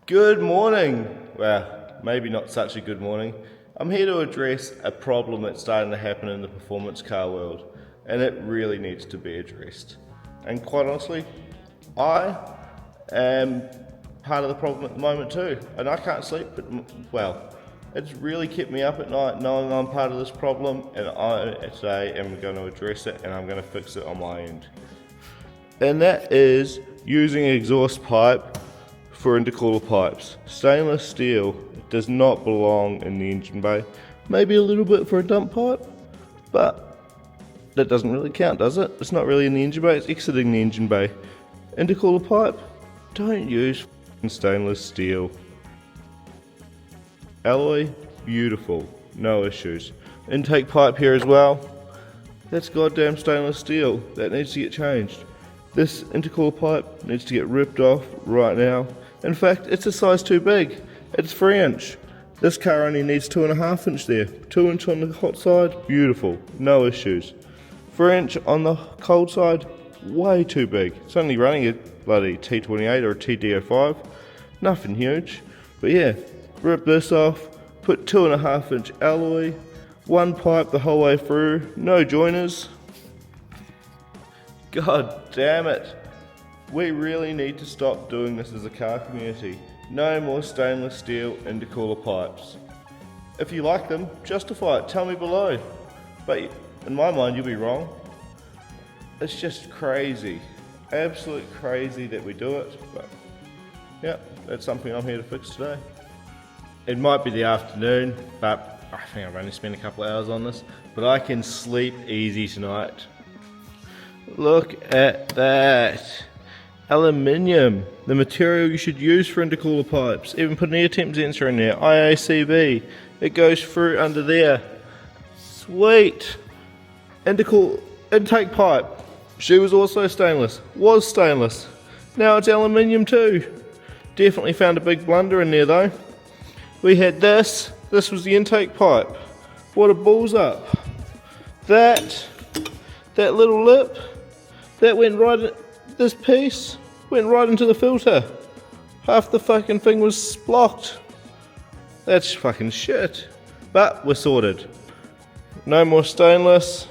Good morning. Well, maybe not such a good morning. I'm here to address a problem that's starting to happen in the performance car world, and it really needs to be addressed. And quite honestly, I am part of the problem at the moment too, and I can't sleep, but well, it's really kept me up at night knowing I'm part of this problem, and I today am going to address it and I'm going to fix it on my end. And that is using exhaust pipe for intercooler pipes. Stainless steel does not belong in the engine bay. Maybe a little bit for a dump pipe, but that doesn't really count, does it? It's not really in the engine bay, it's exiting the engine bay. Intercooler pipe, don't use stainless steel. Alloy, beautiful, no issues. Intake pipe here as well, that's goddamn stainless steel. That needs to get changed. This intercooler pipe needs to get ripped off right now. In fact, it's a size too big. It's 3-inch. This car only needs 2.5 inch there. 2-inch on the hot side, beautiful, no issues. 3-inch on the cold side, way too big. It's only running a bloody T28 or a TD05. Nothing huge. But yeah, rip this off, put 2.5-inch alloy, one pipe the whole way through, no joiners. God damn it. We really need to stop doing this as a car community. No more stainless steel intercooler pipes. If you like them, justify it, tell me below. But in my mind, you'll be wrong. It's just crazy, absolute crazy that we do it, but yeah, that's something I'm here to fix today. It might be the afternoon, but I think I've only spent a couple of hours on this, but I can sleep easy tonight. Look at that. Aluminium, the material you should use for intercooler pipes. Even put an air temp sensor in there, IACV. It goes through under there. Sweet. Intake pipe. She was also stainless. Was stainless. Now it's aluminium too. Definitely found a big blunder in there though. We had this. This was the intake pipe. What a balls up. That little lip, that went right in, this piece went right into the filter. Half the fucking thing was blocked. That's fucking shit. But we're sorted. No more stainless.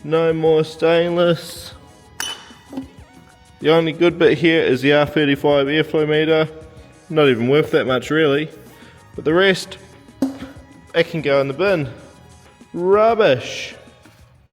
No more stainless. The only good bit here is the R35 airflow meter. Not even worth that much really. But the rest, it can go in the bin. Rubbish.